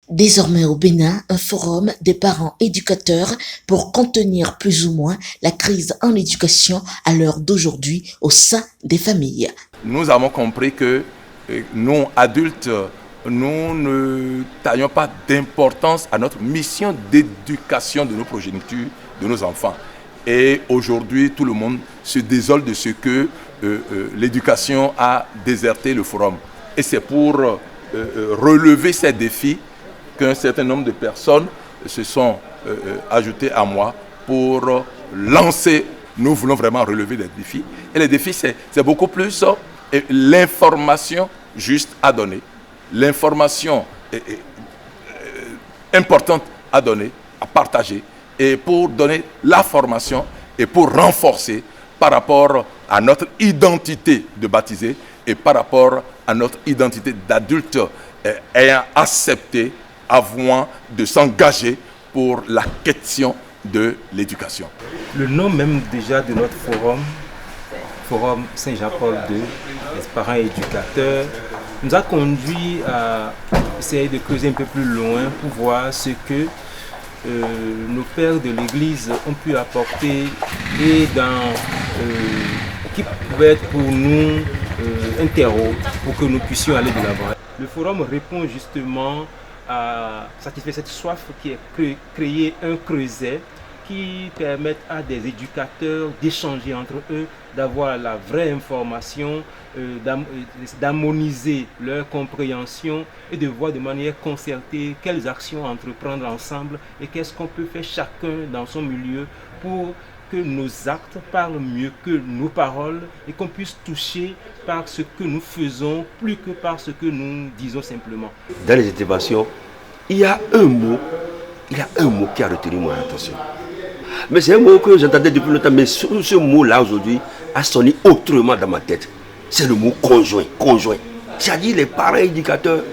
Désormais au Bénin, un forum des parents éducateurs pour contenir plus ou moins la crise en éducation à l'heure d'aujourd'hui au sein des familles. Nous avons compris que nous, adultes, nous ne taillons pas d'importance à notre mission d'éducation de nos progénitures, de nos enfants. Et aujourd'hui, tout le monde se désole de ce que l'éducation a déserté le forum. Et c'est pour relever ces défis qu'un certain nombre de personnes se sont ajoutées à moi pour lancer. Nous voulons vraiment relever des défis. Et les défis, c'est beaucoup plus l'information juste à donner, l'information importante à donner, à partager, et pour donner la formation et pour renforcer par rapport à notre identité de baptisé et par rapport à notre identité d'adulte ayant accepté, avouant de s'engager pour la question de l'éducation. Le nom même déjà de notre forum, Forum Saint-Jean-Paul II, les parents éducateurs, nous a conduit à essayer de creuser un peu plus loin pour voir ce que nos pères de l'Église ont pu apporter et qui pouvait être pour nous un terreau pour que nous puissions aller de l'avant. Le forum répond justement à satisfaire cette soif qui est créer un creuset qui permette à des éducateurs d'échanger entre eux, d'avoir la vraie information, d'harmoniser leur compréhension et de voir de manière concertée quelles actions entreprendre ensemble et qu'est-ce qu'on peut faire chacun dans son milieu pour que nos actes parlent mieux que nos paroles et qu'on puisse toucher par ce que nous faisons plus que par ce que nous disons simplement. Dans les interventions, il y a un mot qui a retenu mon attention. Mais c'est un mot que j'entendais depuis longtemps, mais ce mot-là aujourd'hui a sonné autrement dans ma tête. C'est le mot conjoint. C'est-à-dire les parents éducateurs,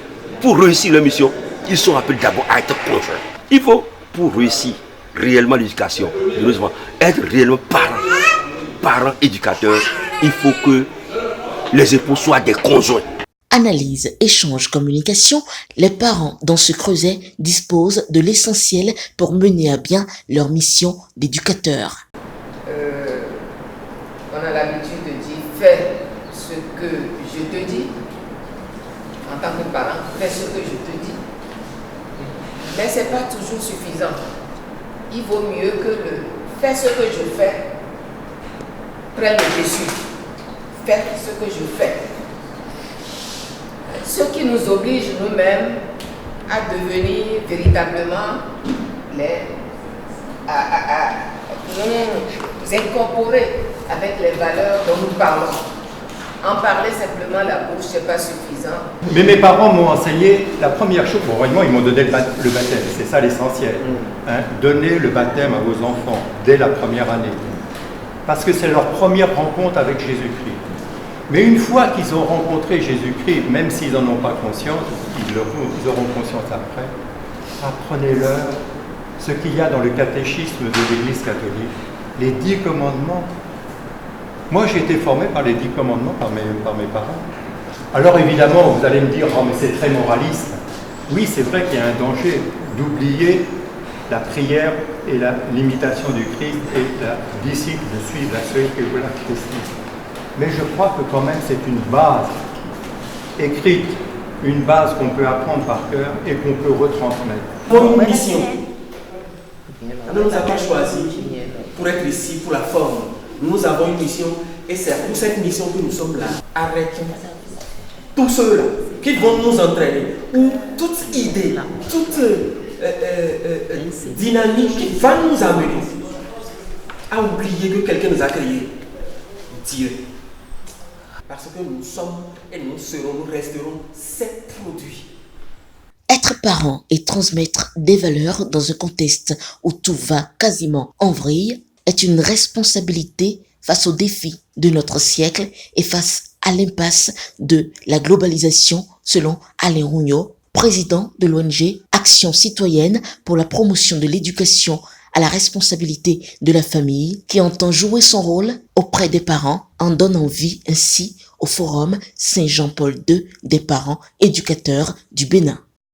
pour réussir leur mission, ils sont appelés d'abord à être conjoints. Il faut, pour réussir réellement l'éducation de nos enfants, être réellement parents éducateurs, il faut que les époux soient des conjoints. Analyse, échange, communication, les parents dans ce creuset disposent de l'essentiel pour mener à bien leur mission d'éducateur. On a l'habitude de dire fais ce que je te dis. En tant que parent, fais ce que je te dis. Mais ce n'est pas toujours suffisant. Il vaut mieux que le fais ce que je fais prenne le dessus. Fais ce que je fais. Ce qui nous oblige nous-mêmes à devenir véritablement à nous incorporer avec les valeurs dont nous parlons. En parler simplement la bouche, ce n'est pas suffisant. Mais mes parents m'ont enseigné la première chose, bon, vraiment ils m'ont donné le baptême, c'est ça l'essentiel. Hein, donner le baptême à vos enfants dès la première année. Parce que c'est leur première rencontre avec Jésus-Christ. Mais une fois qu'ils ont rencontré Jésus-Christ, même s'ils n'en ont pas conscience, ils auront conscience après, apprenez-leur ce qu'il y a dans le catéchisme de l'Église catholique, les 10 commandements. Moi, j'ai été formé par les 10 commandements par mes parents. Alors évidemment, vous allez me dire, oh mais c'est très moraliste. Oui, c'est vrai qu'il y a un danger d'oublier la prière et l'imitation du Christ et la disciple de suivre la seule que vous la Christ. Mais je crois que quand même c'est une base écrite, une base qu'on peut apprendre par cœur et qu'on peut retransmettre. Pour une mission, nous nous avons choisi pour être ici, pour la forme. Nous avons une mission et c'est pour cette mission que nous sommes là. Arrêtons tous ceux-là qui vont nous entraîner, ou toute idée, toute dynamique qui va nous amener à oublier que quelqu'un nous a créé, Dieu. Parce que nous sommes et nous serons, nous resterons ses produits. Être parent et transmettre des valeurs dans un contexte où tout va quasiment en vrille est une responsabilité face aux défis de notre siècle et face à l'impasse de la globalisation, selon Alain Rougnot, président de l'ONG Action citoyenne pour la promotion de l'éducation à la responsabilité de la famille, qui entend jouer son rôle auprès des parents en donnant vie ainsi au Forum Saint-Jean-Paul II des parents éducateurs du Bénin.